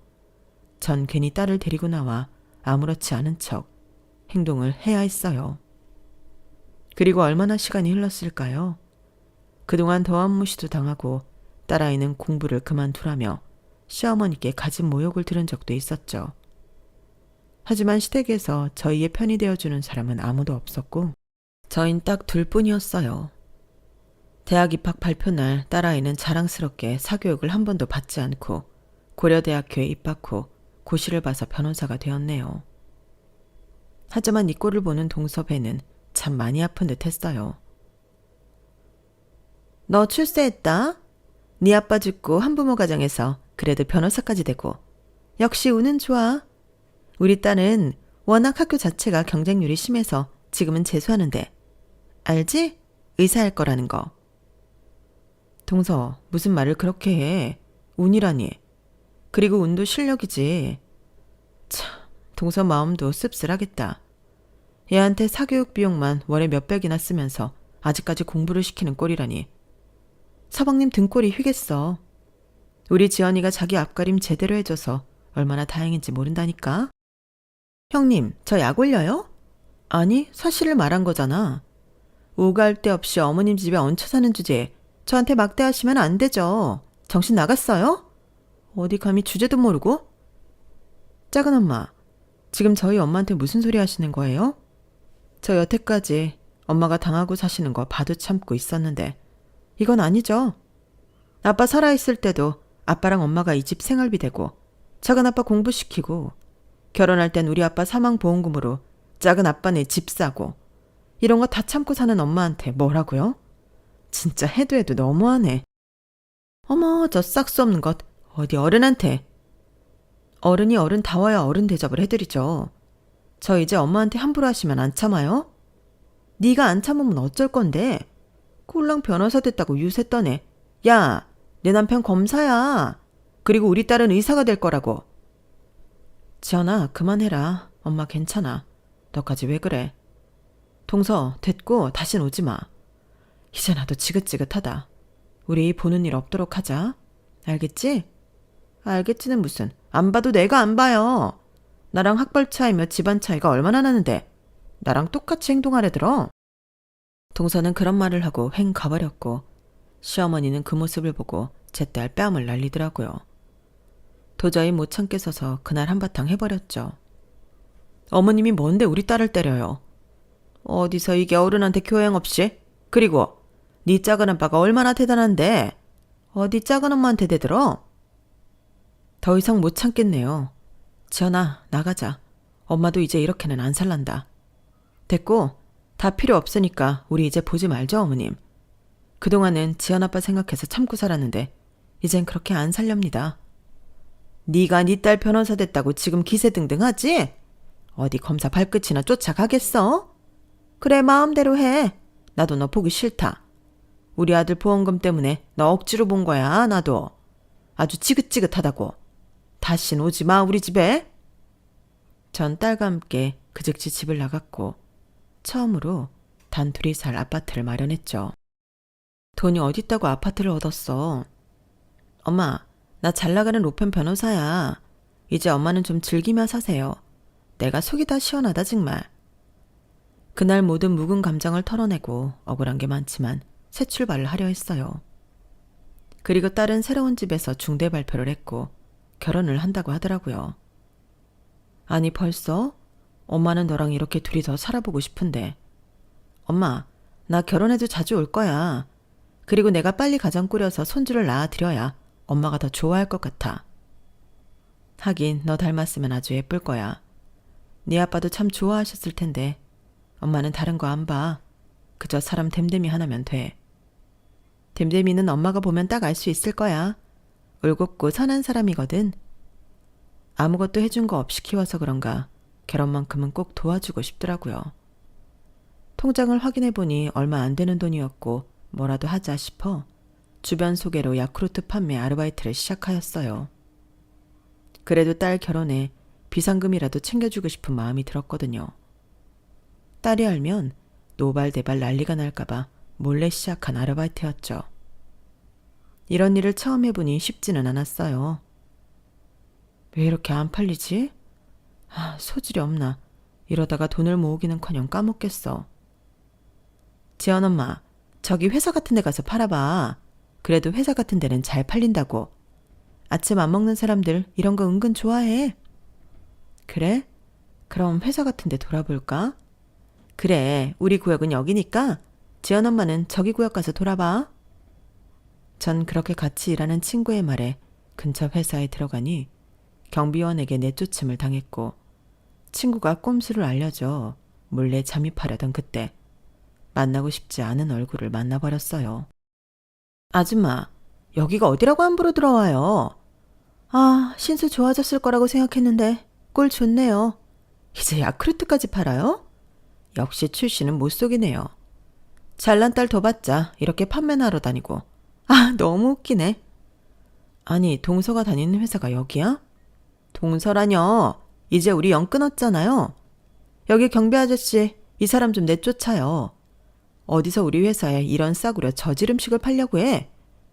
전 괜히 딸을 데리고 나와 아무렇지 않은 척 행동을 해야 했어요. 그리고 얼마나 시간이 흘렀을까요? 그동안 더한 무시도 당하고 딸아이는 공부를 그만두라며 시어머니께 가진 모욕을 들은 적도 있었죠. 하지만 시댁에서 저희의 편이 되어주는 사람은 아무도 없었고 저흰 딱 둘뿐이었어요. 대학 입학 발표날 딸아이는 자랑스럽게 사교육을 한 번도 받지 않고 고려대학교에 입학 후 고시를 봐서 변호사가 되었네요. 하지만 이 꼴을 보는 동서배는 참 많이 아픈 듯 했어요. 너 출세했다? 네 아빠 죽고 한부모 가정에서 그래도 변호사까지 되고 역시 운은 좋아. 우리 딸은 워낙 학교 자체가 경쟁률이 심해서 지금은 재수하는데 알지? 의사할 거라는 거. 동서, 무슨 말을 그렇게 해. 운이라니. 그리고 운도 실력이지. 참, 동서 마음도 씁쓸하겠다. 얘한테 사교육 비용만 월에 몇백이나 쓰면서 아직까지 공부를 시키는 꼴이라니. 서방님 등골이 휘겠어. 우리 지연이가 자기 앞가림 제대로 해줘서 얼마나 다행인지 모른다니까. 형님, 저 약 올려요? 아니, 사실을 말한 거잖아. 오갈 데 없이 어머님 집에 얹혀 사는 주제에 저한테 막대하시면 안 되죠. 정신 나갔어요? 어디 감히 주제도 모르고? 작은 엄마, 지금 저희 엄마한테 무슨 소리 하시는 거예요? 저 여태까지 엄마가 당하고 사시는 거 봐도 참고 있었는데 이건 아니죠. 아빠 살아있을 때도 아빠랑 엄마가 이 집 생활비 대고 작은 아빠 공부시키고 결혼할 땐 우리 아빠 사망보험금으로 작은 아빠네 집 사고 이런 거 다 참고 사는 엄마한테 뭐라고요? 진짜 해도 해도 너무하네. 어머, 저 싹수 없는 것 어디 어른한테. 어른이 어른다워야 어른 대접을 해드리죠. 저 이제 엄마한테 함부로 하시면 안 참아요? 네가 안 참으면 어쩔 건데. 꼴랑 변호사 됐다고 유세 떠네. 야, 내 남편 검사야. 그리고 우리 딸은 의사가 될 거라고. 지연아, 그만해라. 엄마 괜찮아. 너까지 왜 그래? 동서, 됐고 다신 오지 마. 이제 나도 지긋지긋하다. 우리 보는 일 없도록 하자. 알겠지? 알겠지는 무슨. 안 봐도 내가 안 봐요. 나랑 학벌 차이며 집안 차이가 얼마나 나는데 나랑 똑같이 행동하래들어. 동서는 그런 말을 하고 횡 가버렸고 시어머니는 그 모습을 보고 제 딸 뺨을 날리더라고요. 도저히 못 참겠어서 그날 한바탕 해버렸죠. 어머님이 뭔데 우리 딸을 때려요. 어디서 이게 어른한테 교양 없이? 그리고 네 작은 아빠가 얼마나 대단한데 어디 작은 엄마한테 대들어? 더 이상 못 참겠네요. 지연아, 나가자. 엄마도 이제 이렇게는 안 살란다. 됐고, 다 필요 없으니까 우리 이제 보지 말죠, 어머님. 그동안은 지연 아빠 생각해서 참고 살았는데 이젠 그렇게 안 살렵니다. 네가 네 딸 변호사 됐다고 지금 기세등등하지? 어디 검사 발끝이나 쫓아가겠어? 그래, 마음대로 해. 나도 너 보기 싫다. 우리 아들 보험금 때문에 너 억지로 본 거야, 나도. 아주 지긋지긋하다고. 다신 오지 마, 우리 집에. 전 딸과 함께 그 즉시 집을 나갔고 처음으로 단둘이 살 아파트를 마련했죠. 돈이 어딨다고 아파트를 얻었어. 엄마, 나 잘나가는 로펌 변호사야. 이제 엄마는 좀 즐기며 사세요. 내가 속이 다 시원하다 정말. 그날 모든 묵은 감정을 털어내고 억울한 게 많지만 새 출발을 하려 했어요. 그리고 딸은 새로운 집에서 중대 발표를 했고 결혼을 한다고 하더라고요. 아니 벌써? 엄마는 너랑 이렇게 둘이 더 살아보고 싶은데. 엄마, 나 결혼해도 자주 올 거야. 그리고 내가 빨리 가정 꾸려서 손주를 낳아드려야 엄마가 더 좋아할 것 같아. 하긴 너 닮았으면 아주 예쁠 거야. 네 아빠도 참 좋아하셨을 텐데 엄마는 다른 거 안 봐. 그저 사람 됨됨이 하나면 돼. 됨됨이는 엄마가 보면 딱 알 수 있을 거야. 울곧고 선한 사람이거든. 아무것도 해준 거 없이 키워서 그런가 결혼만큼은 꼭 도와주고 싶더라고요. 통장을 확인해보니 얼마 안 되는 돈이었고 뭐라도 하자 싶어 주변 소개로 야쿠르트 판매 아르바이트를 시작하였어요. 그래도 딸 결혼에 비상금이라도 챙겨주고 싶은 마음이 들었거든요. 딸이 알면 노발대발 난리가 날까봐 몰래 시작한 아르바이트였죠. 이런 일을 처음 해보니 쉽지는 않았어요. 왜 이렇게 안 팔리지? 소질이 없나. 이러다가 돈을 모으기는커녕 까먹겠어. 지연 엄마, 저기 회사 같은 데 가서 팔아봐. 그래도 회사 같은 데는 잘 팔린다고. 아침 안 먹는 사람들 이런 거 은근 좋아해. 그래? 그럼 회사 같은 데 돌아볼까? 그래, 우리 구역은 여기니까 지연 엄마는 저기 구역 가서 돌아봐. 전 그렇게 같이 일하는 친구의 말에 근처 회사에 들어가니 경비원에게 내쫓음을 당했고 친구가 꼼수를 알려줘 몰래 잠입하려던 그때 만나고 싶지 않은 얼굴을 만나버렸어요. 아줌마, 여기가 어디라고 함부로 들어와요? 신수 좋아졌을 거라고 생각했는데 꼴 좋네요. 이제 야쿠르트까지 팔아요? 역시 출신은 못 속이네요. 잘난 딸 더 받자 이렇게 판매나 하러 다니고. 너무 웃기네. 아니, 동서가 다니는 회사가 여기야? 동서라뇨. 이제 우리 영 끊었잖아요. 여기 경비 아저씨, 이 사람 좀 내쫓아요. 어디서 우리 회사에 이런 싸구려 저질 음식을 팔려고 해.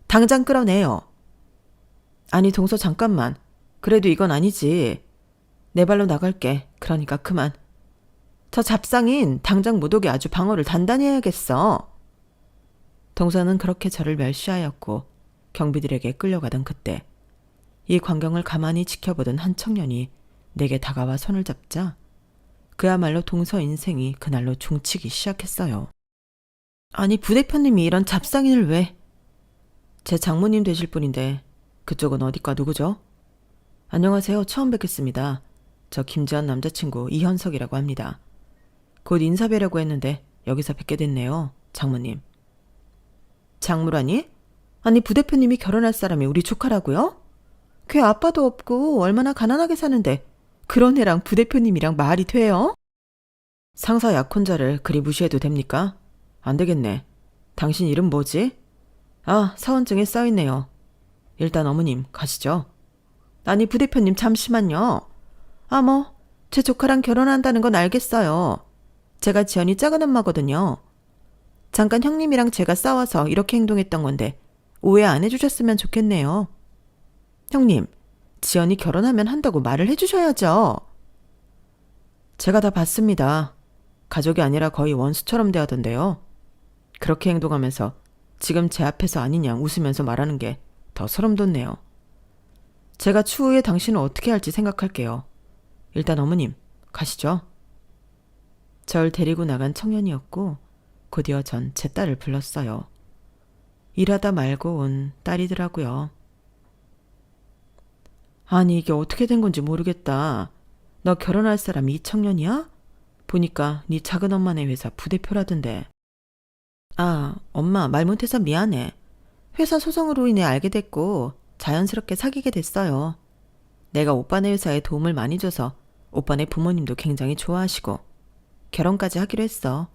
당장 끌어내요. 아니, 동서 잠깐만. 그래도 이건 아니지. 내 발로 나갈게. 그러니까 그만. 저 잡상인 당장 못 오게 아주 방어를 단단히 해야겠어. 동서는 그렇게 저를 멸시하였고 경비들에게 끌려가던 그때 이 광경을 가만히 지켜보던 한 청년이 내게 다가와 손을 잡자 그야말로 동서 인생이 그날로 종치기 시작했어요. 아니, 부대표님이 이런 잡상인을 왜? 제 장모님 되실 분인데 그쪽은 어디과 누구죠? 안녕하세요. 처음 뵙겠습니다. 저 김지연 남자친구 이현석이라고 합니다. 곧 인사뵈려고 했는데 여기서 뵙게 됐네요. 장모님. 장모라니? 아니, 부대표님이 결혼할 사람이 우리 조카라고요? 걔 아빠도 없고 얼마나 가난하게 사는데 그런 애랑 부대표님이랑 말이 돼요? 상사 약혼자를 그리 무시해도 됩니까? 안 되겠네. 당신 이름 뭐지? 사원증에 써있네요. 일단 어머님 가시죠. 아니, 부대표님 잠시만요. 제 조카랑 결혼한다는 건 알겠어요. 제가 지연이 작은 엄마거든요. 잠깐 형님이랑 제가 싸워서 이렇게 행동했던 건데 오해 안 해주셨으면 좋겠네요. 형님, 지연이 결혼하면 한다고 말을 해주셔야죠. 제가 다 봤습니다. 가족이 아니라 거의 원수처럼 대하던데요. 그렇게 행동하면서 지금 제 앞에서 아니냐 웃으면서 말하는 게 더 소름 돋네요. 제가 추후에 당신을 어떻게 할지 생각할게요. 일단 어머님, 가시죠. 절 데리고 나간 청년이었고 곧이어 전 제 딸을 불렀어요. 일하다 말고 온 딸이더라고요. 아니 이게 어떻게 된 건지 모르겠다. 너 결혼할 사람 이 청년이야? 보니까 네 작은엄마네 회사 부대표라던데. 아, 엄마 말 못해서 미안해. 회사 소송으로 인해 알게 됐고 자연스럽게 사귀게 됐어요. 내가 오빠네 회사에 도움을 많이 줘서 오빠네 부모님도 굉장히 좋아하시고 결혼까지 하기로 했어.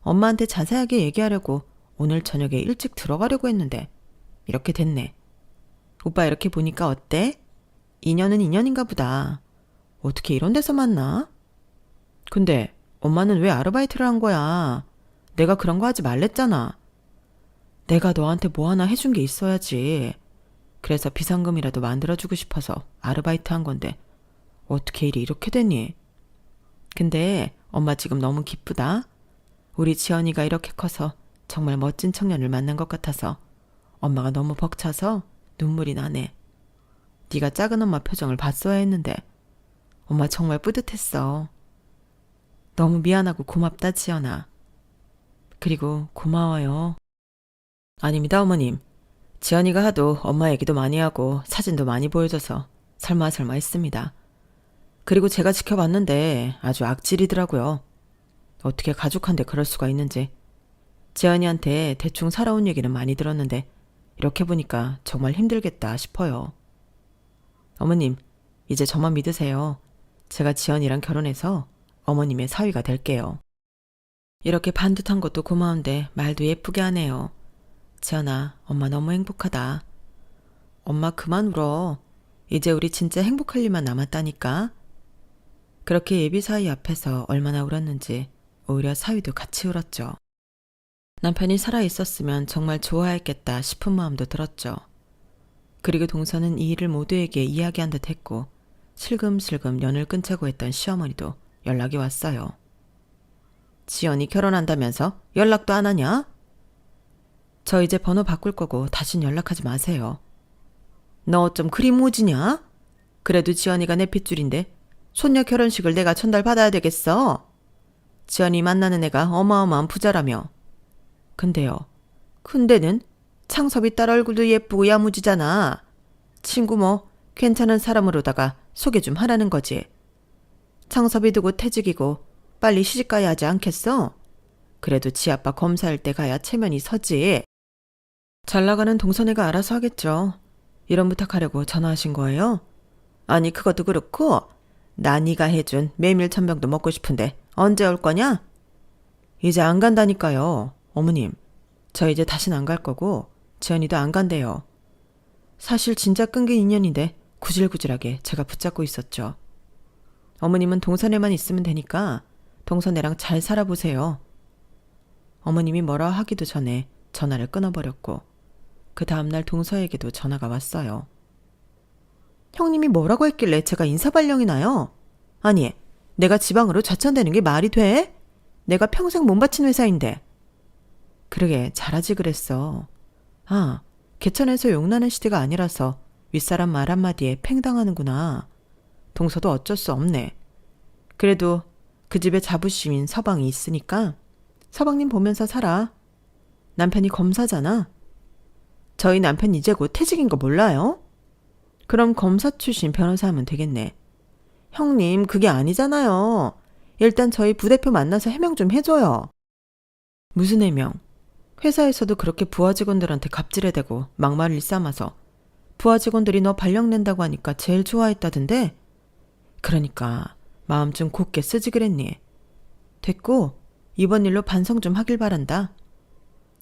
엄마한테 자세하게 얘기하려고 오늘 저녁에 일찍 들어가려고 했는데 이렇게 됐네. 오빠 이렇게 보니까 어때? 인연은 인연인가 보다. 어떻게 이런 데서 만나? 근데 엄마는 왜 아르바이트를 한 거야? 내가 그런 거 하지 말랬잖아. 내가 너한테 뭐 하나 해준 게 있어야지. 그래서 비상금이라도 만들어주고 싶어서 아르바이트 한 건데 어떻게 일이 이렇게 되니? 근데 엄마 지금 너무 기쁘다. 우리 지연이가 이렇게 커서 정말 멋진 청년을 만난 것 같아서 엄마가 너무 벅차서 눈물이 나네. 네가 작은 엄마 표정을 봤어야 했는데 엄마 정말 뿌듯했어. 너무 미안하고 고맙다 지연아. 그리고 고마워요. 아닙니다 어머님. 지연이가 하도 엄마 얘기도 많이 하고 사진도 많이 보여줘서 설마 했습니다. 그리고 제가 지켜봤는데 아주 악질이더라고요. 어떻게 가족한테 그럴 수가 있는지. 지연이한테 대충 살아온 얘기는 많이 들었는데 이렇게 보니까 정말 힘들겠다 싶어요. 어머님, 이제 저만 믿으세요. 제가 지연이랑 결혼해서 어머님의 사위가 될게요. 이렇게 반듯한 것도 고마운데 말도 예쁘게 하네요. 지연아, 엄마 너무 행복하다. 엄마 그만 울어. 이제 우리 진짜 행복할 일만 남았다니까. 그렇게 예비 사위 앞에서 얼마나 울었는지 오히려 사위도 같이 울었죠. 남편이 살아있었으면 정말 좋아했겠다 싶은 마음도 들었죠. 그리고 동서는 이 일을 모두에게 이야기한 듯 했고 슬금슬금 연을 끊자고 했던 시어머니도 연락이 왔어요. 지연이 결혼한다면서 연락도 안 하냐? 저 이제 번호 바꿀 거고 다신 연락하지 마세요. 너 어쩜 그리 무지냐? 그래도 지연이가 내 핏줄인데 손녀 결혼식을 내가 전달받아야 되겠어. 지연이 만나는 애가 어마어마한 부자라며. 근데요. 근데는 창섭이 딸 얼굴도 예쁘고 야무지잖아. 친구 뭐 괜찮은 사람으로다가 소개 좀 하라는 거지. 창섭이 두고 퇴직이고 빨리 시집가야 하지 않겠어? 그래도 지 아빠 검사할 때 가야 체면이 서지. 잘 나가는 동선애가 알아서 하겠죠. 이런 부탁하려고 전화하신 거예요? 아니 그것도 그렇고 나 네가 해준 메밀 천병도 먹고 싶은데 언제 올 거냐? 이제 안 간다니까요. 어머님, 저 이제 다신 안 갈 거고 지연이도 안 간대요. 사실 진짜 끊긴 인연인데 구질구질하게 제가 붙잡고 있었죠. 어머님은 동선애만 있으면 되니까 동선애랑 잘 살아보세요. 어머님이 뭐라 하기도 전에 전화를 끊어버렸고 그 다음날 동서에게도 전화가 왔어요. 형님이 뭐라고 했길래 제가 인사발령이 나요? 아니, 내가 지방으로 좌천되는 게 말이 돼? 내가 평생 몸 바친 회사인데. 그러게 잘하지 그랬어. 아, 개천에서 용나는 시대가 아니라서 윗사람 말 한마디에 팽당하는구나. 동서도 어쩔 수 없네. 그래도 그 집에 자부심인 서방이 있으니까 서방님 보면서 살아. 남편이 검사잖아. 저희 남편 이제 곧 퇴직인 거 몰라요? 그럼 검사 출신 변호사 하면 되겠네. 형님 그게 아니잖아요. 일단 저희 부대표 만나서 해명 좀 해줘요. 무슨 해명? 회사에서도 그렇게 부하 직원들한테 갑질해대고 막말을 일삼아서 부하 직원들이 너 발령낸다고 하니까 제일 좋아했다던데? 그러니까 마음 좀 곱게 쓰지 그랬니? 됐고 이번 일로 반성 좀 하길 바란다.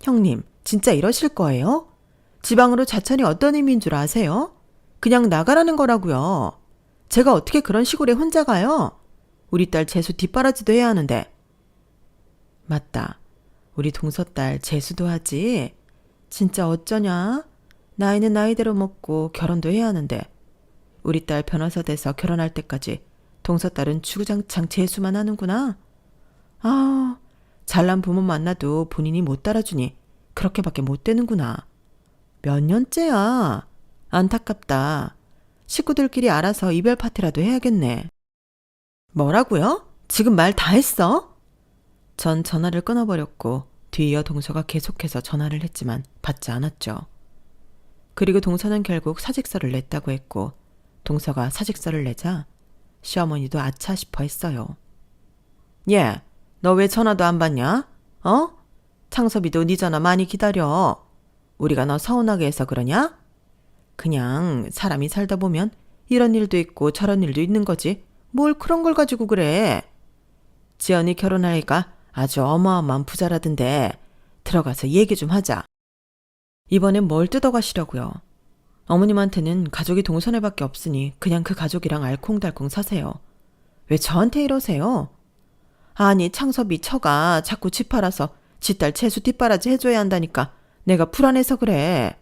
형님 진짜 이러실 거예요? 지방으로 자천이 어떤 의미인 줄 아세요? 그냥 나가라는 거라고요. 제가 어떻게 그런 시골에 혼자 가요? 우리 딸 재수 뒷바라지도 해야 하는데. 맞다. 우리 동서딸 재수도 하지. 진짜 어쩌냐? 나이는 나이대로 먹고 결혼도 해야 하는데 우리 딸 변호사 돼서 결혼할 때까지 동서딸은 주구장창 재수만 하는구나. 아, 잘난 부모 만나도 본인이 못 따라주니 그렇게밖에 못 되는구나. 몇 년째야. 안타깝다. 식구들끼리 알아서 이별 파티라도 해야겠네. 뭐라고요? 지금 말 다 했어? 전 전화를 끊어버렸고 뒤이어 동서가 계속해서 전화를 했지만 받지 않았죠. 그리고 동서는 결국 사직서를 냈다고 했고 동서가 사직서를 내자 시어머니도 아차 싶어 했어요. 얘, 너 왜 전화도 안 받냐? 어? 창섭이도 네 전화 많이 기다려. 우리가 너 서운하게 해서 그러냐? 그냥 사람이 살다 보면 이런 일도 있고 저런 일도 있는 거지. 뭘 그런 걸 가지고 그래. 지연이 결혼하니까 아주 어마어마한 부자라던데 들어가서 얘기 좀 하자. 이번엔 뭘 뜯어가시려고요. 어머님한테는 가족이 동선회밖에 없으니 그냥 그 가족이랑 알콩달콩 사세요. 왜 저한테 이러세요? 아니 창섭이 처가 자꾸 집 팔아서 지 딸 채수 뒷바라지 해줘야 한다니까 내가 불안해서 그래.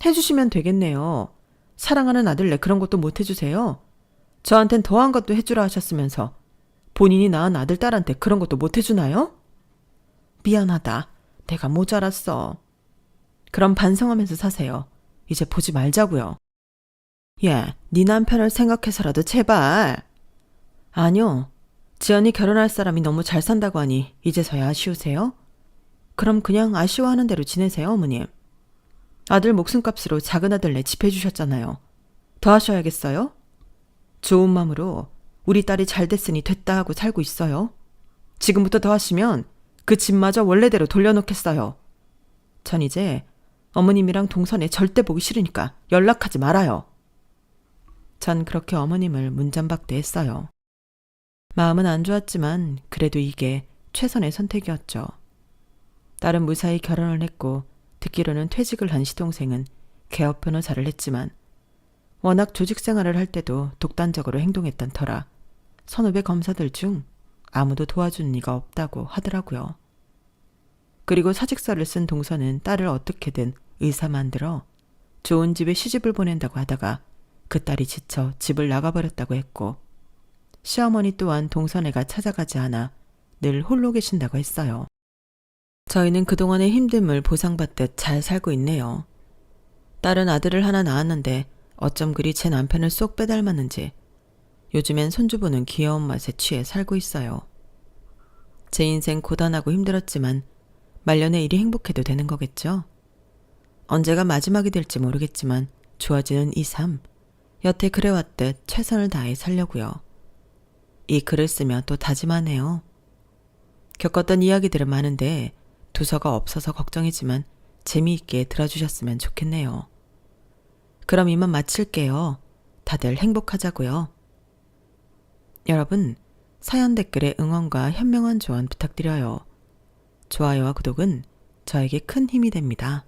해주시면 되겠네요. 사랑하는 아들내 그런 것도 못 해주세요. 저한텐 더한 것도 해주라 하셨으면서 본인이 낳은 아들 딸한테 그런 것도 못 해주나요? 미안하다. 내가 모자랐어. 그럼 반성하면서 사세요. 이제 보지 말자고요. 예, 네 남편을 생각해서라도 제발. 아니요. 지연이 결혼할 사람이 너무 잘 산다고 하니 이제서야 아쉬우세요? 그럼 그냥 아쉬워하는 대로 지내세요, 어머님. 아들 목숨값으로 작은 아들내 집 해주셨잖아요. 더 하셔야겠어요? 좋은 마음으로 우리 딸이 잘 됐으니 됐다 하고 살고 있어요. 지금부터 더 하시면 그 집마저 원래대로 돌려놓겠어요. 전 이제 어머님이랑 동선에 절대 보기 싫으니까 연락하지 말아요. 전 그렇게 어머님을 문잠박대했어요. 마음은 안 좋았지만 그래도 이게 최선의 선택이었죠. 딸은 무사히 결혼을 했고 듣기로는 퇴직을 한 시동생은 개업 변호사를 했지만 워낙 조직 생활을 할 때도 독단적으로 행동했던 터라 선후배 검사들 중 아무도 도와주는 이가 없다고 하더라고요. 그리고 사직서를 쓴 동서는 딸을 어떻게든 의사 만들어 좋은 집에 시집을 보낸다고 하다가 그 딸이 지쳐 집을 나가버렸다고 했고 시어머니 또한 동선애가 찾아가지 않아 늘 홀로 계신다고 했어요. 저희는 그동안의 힘듦을 보상받듯 잘 살고 있네요. 딸은 아들을 하나 낳았는데 어쩜 그리 제 남편을 쏙 빼닮았는지 요즘엔 손주보는 귀여운 맛에 취해 살고 있어요. 제 인생 고단하고 힘들었지만 말년에 일이 행복해도 되는 거겠죠? 언제가 마지막이 될지 모르겠지만 좋아지는 이 삶, 여태 그래왔듯 최선을 다해 살려고요. 이 글을 쓰며 또 다짐하네요. 겪었던 이야기들은 많은데 두서가 없어서 걱정이지만 재미있게 들어주셨으면 좋겠네요. 그럼 이만 마칠게요. 다들 행복하자고요. 여러분, 사연 댓글에 응원과 현명한 조언 부탁드려요. 좋아요와 구독은 저에게 큰 힘이 됩니다.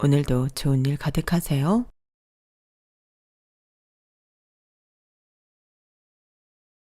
오늘도 좋은 일 가득하세요.